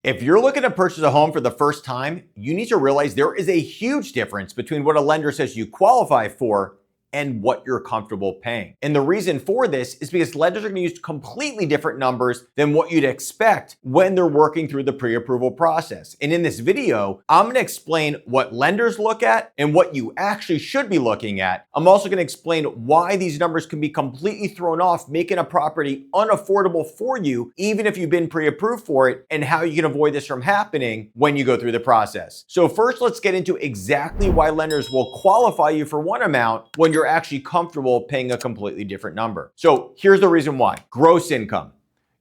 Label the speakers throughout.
Speaker 1: If you're looking to purchase a home for the first time, you need to realize there is a huge difference between what a lender says you qualify for and what you're comfortable paying. And the reason for this is because lenders are going to use completely different numbers than what you'd expect when they're working through the pre-approval process. And in this video, I'm going to explain what lenders look at and what you actually should be looking at. I'm also going to explain why these numbers can be completely thrown off, making a property unaffordable for you, even if you've been pre-approved for it, and how you can avoid this from happening when you go through the process. So first, let's get into exactly why lenders will qualify you for one amount when you're actually comfortable paying a completely different number. So here's the reason why. Gross income.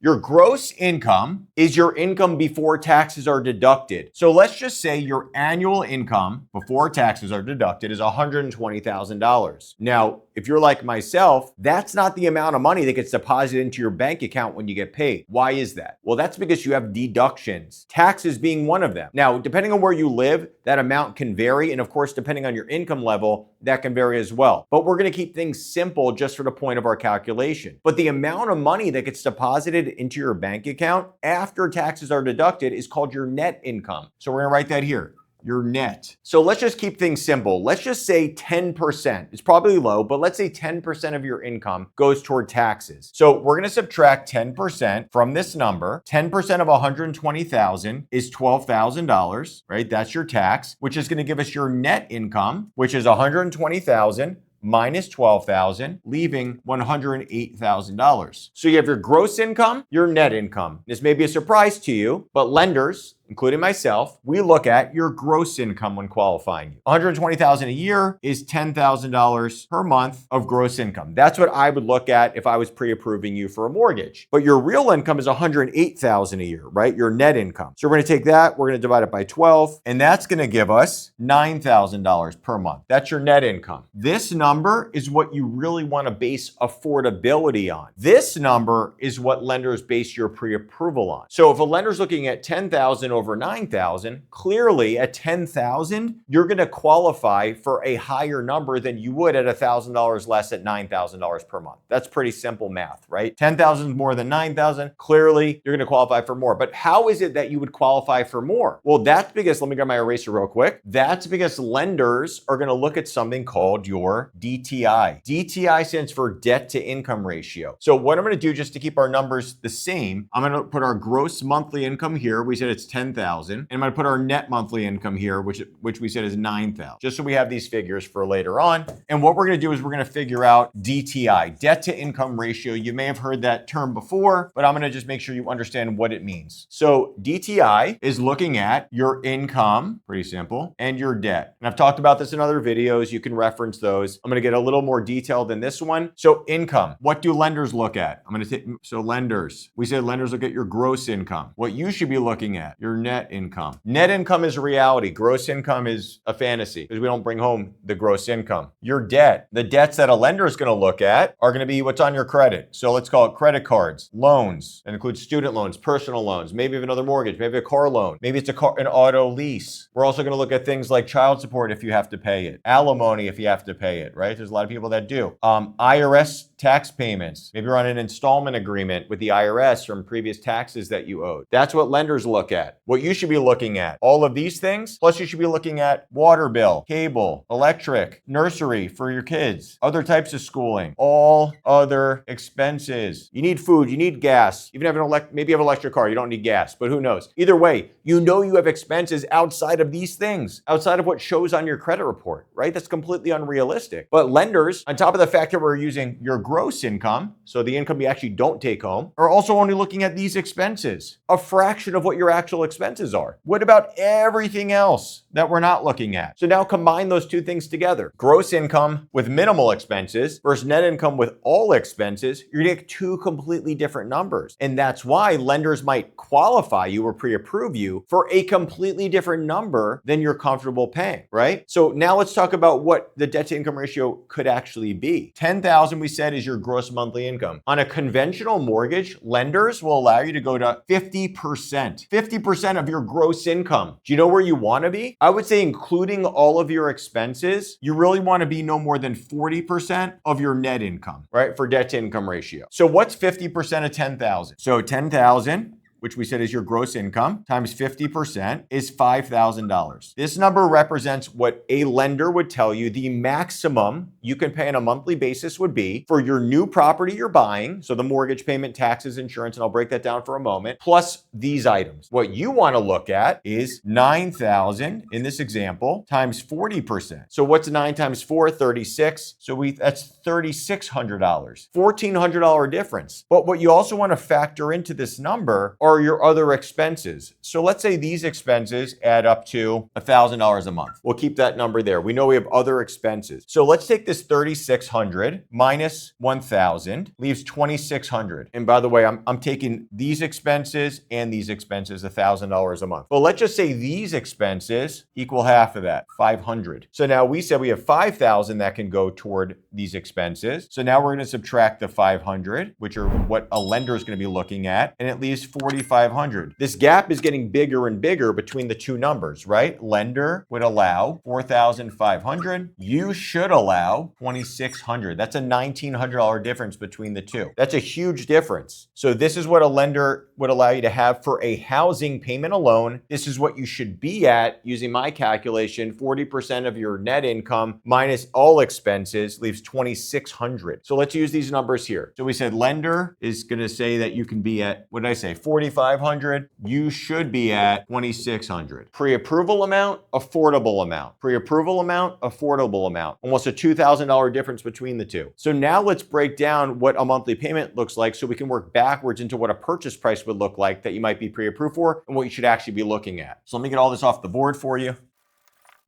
Speaker 1: Your gross income is your income before taxes are deducted. So let's just say your annual income before taxes are deducted is $120,000. Now, if you're like myself, that's not the amount of money that gets deposited into your bank account when you get paid. Why is that? Well, that's because you have deductions, taxes being one of them. Now, depending on where you live, that amount can vary. And of course, depending on your income level, that can vary as well. But we're going to keep things simple just for the point of our calculation. But the amount of money that gets deposited into your bank account after taxes are deducted is called your net income. So we're going to write that here. Your net. So let's just keep things simple. Let's just say 10%. It's probably low, but let's say 10% of your income goes toward taxes. So we're going to subtract 10% from this number. 10% of 120,000 is $12,000, right? That's your tax, which is going to give us your net income, which is 120,000 minus 12,000, leaving $108,000. So you have your gross income, your net income. This may be a surprise to you, but lenders, including myself, we look at your gross income when qualifying you. $120,000 a year is $10,000 per month of gross income. That's what I would look at if I was pre-approving you for a mortgage. But your real income is $108,000 a year, right? Your net income. So we're going to take that, we're going to divide it by 12, and that's going to give us $9,000 per month. That's your net income. This number is what you really want to base affordability on. This number is what lenders base your pre-approval on. So if a lender's looking at $10,000 over 9,000, clearly at 10,000, you're going to qualify for a higher number than you would at $1,000 less at $9,000 per month. That's pretty simple math, right? 10,000 is more than 9,000. Clearly, you're going to qualify for more. But how is it that you would qualify for more? Well, that's because, let me grab my eraser real quick. That's because lenders are going to look at something called your DTI. DTI stands for debt to income ratio. So what I'm going to do just to keep our numbers the same, I'm going to put our gross monthly income here. We said it's 10,000. And I'm going to put our net monthly income here, which we said is 9,000, just so we have these figures for later on. And what we're going to do is we're going to figure out DTI, debt to income ratio. You may have heard that term before, but I'm going to just make sure you understand what it means. So DTI is looking at your income, pretty simple, and your debt. And I've talked about this in other videos. You can reference those. I'm going to get a little more detailed than this one. So income, what do lenders look at? I'm going to take, so lenders, we said lenders look at your gross income. What you should be looking at, your net income. Net income is a reality. Gross income is a fantasy because we don't bring home the gross income. Your debt, the debts that a lender is going to look at are going to be what's on your credit. So let's call it credit cards, loans. That includes student loans, personal loans, maybe even another mortgage, maybe a car loan, maybe it's an auto lease. We're also going to look at things like child support if you have to pay it, alimony if you have to pay it, right? There's a lot of people that do. IRS tax payments. Maybe you're on an installment agreement with the IRS from previous taxes that you owed. That's what lenders look at. What you should be looking at, all of these things, plus you should be looking at water bill, cable, electric, nursery for your kids, other types of schooling, all other expenses. You need food, you need gas. Even if maybe you have an electric car, you don't need gas, but who knows? Either way, you know you have expenses outside of these things, outside of what shows on your credit report, right? That's completely unrealistic. But lenders, on top of the fact that we're using your gross income, so the income you actually don't take home, are also only looking at these expenses, a fraction of what your actual expenses are. What about everything else that we're not looking at? So now combine those two things together. Gross income with minimal expenses versus net income with all expenses, you're gonna get two completely different numbers. And that's why lenders might qualify you or pre-approve you for a completely different number than you're comfortable paying, right? So now let's talk about what the debt to income ratio could actually be. 10,000 we said is your gross monthly income. On a conventional mortgage, lenders will allow you to go to 50%. 50% of your gross income. Do you know where you want to be? I would say including all of your expenses, you really want to be no more than 40% of your net income, right? For debt to income ratio. So what's 50% of 10,000? So 10,000 which we said is your gross income, times 50% is $5,000. This number represents what a lender would tell you the maximum you can pay on a monthly basis would be for your new property you're buying. So the mortgage payment, taxes, insurance, and I'll break that down for a moment, plus these items. What you want to look at is 9,000 in this example times 40%. So what's 9 times 4? 36. So that's $3,600. $1,400 difference. But what you also want to factor into this number are your other expenses. So let's say these expenses add up to $1,000 a month. We'll keep that number there. We know we have other expenses. So let's take this 3,600 minus 1,000 leaves 2,600. And by the way, I'm taking these expenses and these expenses, $1,000 a month. Well, let's just say these expenses equal half of that, 500. So now we said we have 5,000 that can go toward these expenses. So now we're going to subtract the 500, which are what a lender is going to be looking at, and it leaves 4,500. This gap is getting bigger and bigger between the two numbers, right? Lender would allow 4,500. You should allow 2,600. That's a $1,900 difference between the two. That's a huge difference. So this is what a lender would allow you to have for a housing payment alone. This is what you should be at using my calculation. 40% of your net income minus all expenses leaves 2,600. So let's use these numbers here. So we said lender is going to say that you can be at, what did I say, 4,500. You should be at 2,600. Pre-approval amount, affordable amount. Pre-approval amount, affordable amount. Almost a $2,000 difference between the two. So now let's break down what a monthly payment looks like so we can work backwards into what a purchase price would look like that you might be pre-approved for and what you should actually be looking at. So let me get all this off the board for you.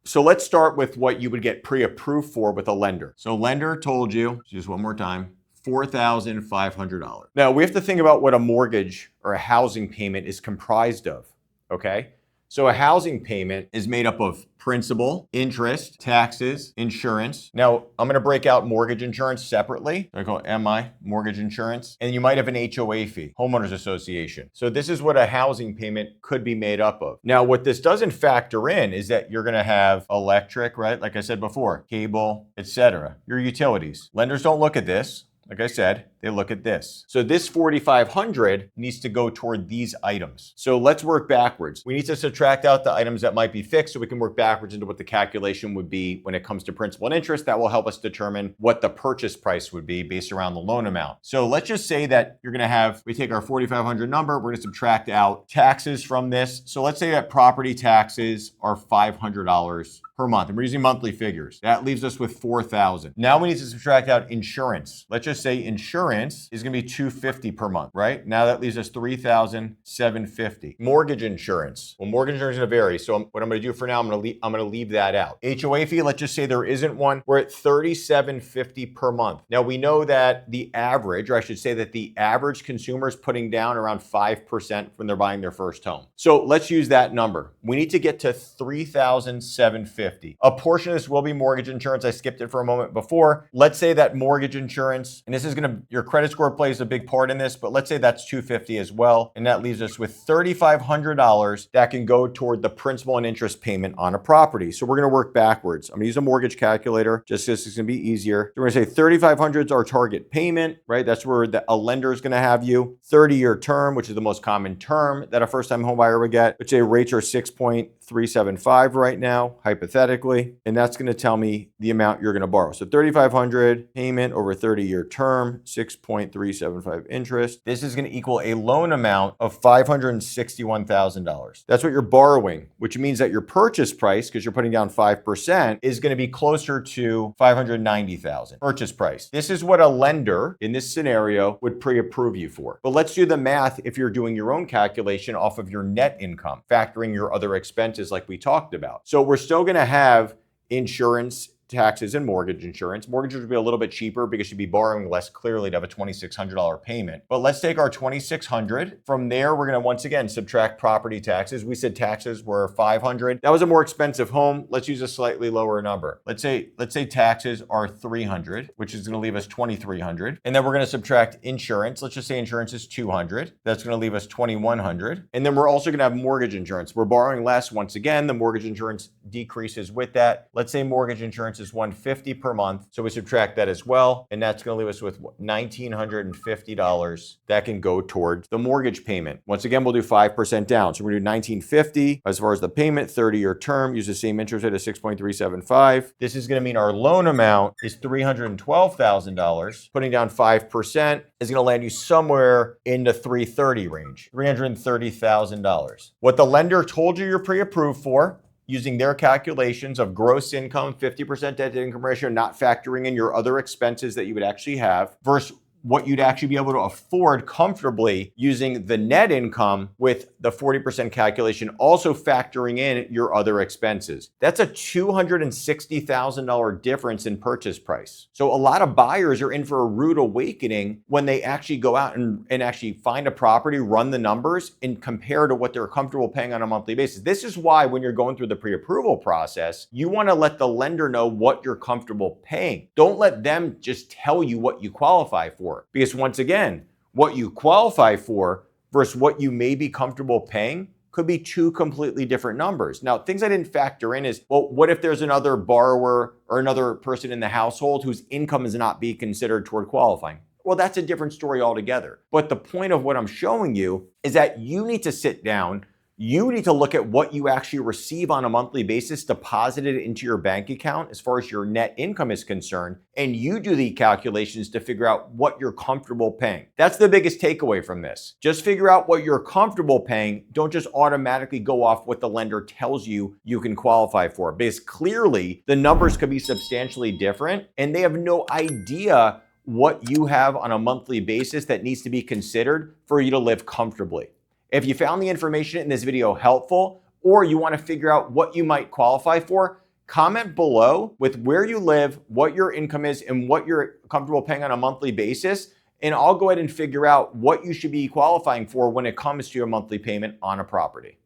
Speaker 1: So let's start with what you would get pre-approved for with a lender. So lender told you, just one more time, $4,500. Now we have to think about what a mortgage or a housing payment is comprised of, okay? So a housing payment is made up of principal, interest, taxes, insurance. Now, I'm going to break out mortgage insurance separately. I call it MI, mortgage insurance. And you might have an HOA fee, homeowners association. So this is what a housing payment could be made up of. Now, what this doesn't factor in is that you're going to have electric, right? Like I said before, cable, etc. Your utilities. Lenders don't look at this. Like I said, they look at this. So this 4,500 needs to go toward these items. So let's work backwards. We need to subtract out the items that might be fixed so we can work backwards into what the calculation would be when it comes to principal and interest. That will help us determine what the purchase price would be based around the loan amount. So let's just say that you're going to have, we take our 4,500 number, we're going to subtract out taxes from this. So let's say that property taxes are $500 per month. And we're using monthly figures. That leaves us with 4,000. Now we need to subtract out insurance. Let's just say insurance is going to be $250 per month, right? Now that leaves us $3,750. Mortgage insurance. Well, mortgage insurance is going to vary. So what I'm going to do for now, I'm going to leave that out. HOA fee, let's just say there isn't one. We're at $3,750 per month. Now we know that the average, or I should say that the average consumer is putting down around 5% when they're buying their first home. So let's use that number. We need to get to $3,750. A portion of this will be mortgage insurance. I skipped it for a moment before. Let's say that mortgage insurance, and this is going to, your credit score plays a big part in this, but let's say that's $250 as well. And that leaves us with $3,500 that can go toward the principal and interest payment on a property. So we're going to work backwards. I'm going to use a mortgage calculator just because it's going to be easier. So we're going to say $3,500 is our target payment, right? That's where a lender is going to have you. 30-year term, which is the most common term that a first-time home buyer would get, which rates are 6.375 right now, hypothetically. And that's going to tell me the amount you're going to borrow. So $3,500 payment over 30-year term, 6.375 interest. This is going to equal a loan amount of $561,000. That's what you're borrowing, which means that your purchase price, because you're putting down 5%, is going to be closer to $590,000 purchase price. This is what a lender in this scenario would pre-approve you for. But let's do the math if you're doing your own calculation off of your net income, factoring your other expenses like we talked about. So we're still going to have insurance, taxes, and mortgage insurance. Mortgages would be a little bit cheaper because you'd be borrowing less clearly to have a $2,600 payment. But let's take our $2,600. From there, we're going to once again subtract property taxes. We said taxes were $500. That was a more expensive home. Let's use a slightly lower number. Let's say taxes are $300, which is going to leave us $2,300. And then we're going to subtract insurance. Let's just say insurance is $200. That's going to leave us $2,100. And then we're also going to have mortgage insurance. We're borrowing less. Once again, the mortgage insurance decreases with that. Let's say mortgage insurance is $150 per month. So we subtract that as well. And that's going to leave us with $1,950 that can go towards the mortgage payment. Once again, we'll do 5% down. So we're going to do $1,950 as far as the payment, 30-year term, use the same interest rate of 6.375. This is going to mean our loan amount is $312,000. Putting down 5% is going to land you somewhere in the 330 range, $330,000. What the lender told you you're pre-approved for, using their calculations of gross income, 50% debt to income ratio, not factoring in your other expenses that you would actually have, versus what you'd actually be able to afford comfortably using the net income with the 40% calculation, also factoring in your other expenses. That's a $260,000 difference in purchase price. So a lot of buyers are in for a rude awakening when they actually go out and actually find a property, run the numbers, and compare to what they're comfortable paying on a monthly basis. This is why when you're going through the pre-approval process, you want to let the lender know what you're comfortable paying. Don't let them just tell you what you qualify for. Because once again, what you qualify for versus what you may be comfortable paying could be two completely different numbers. Now, things I didn't factor in is, well, what if there's another borrower or another person in the household whose income is not being considered toward qualifying? Well, that's a different story altogether. But the point of what I'm showing you is that you need to sit down. You need to look at what you actually receive on a monthly basis deposited into your bank account as far as your net income is concerned, and you do the calculations to figure out what you're comfortable paying. That's the biggest takeaway from this. Just figure out what you're comfortable paying. Don't just automatically go off what the lender tells you you can qualify for, because clearly the numbers could be substantially different and they have no idea what you have on a monthly basis that needs to be considered for you to live comfortably. If you found the information in this video helpful, or you want to figure out what you might qualify for, comment below with where you live, what your income is, and what you're comfortable paying on a monthly basis. And I'll go ahead and figure out what you should be qualifying for when it comes to your monthly payment on a property.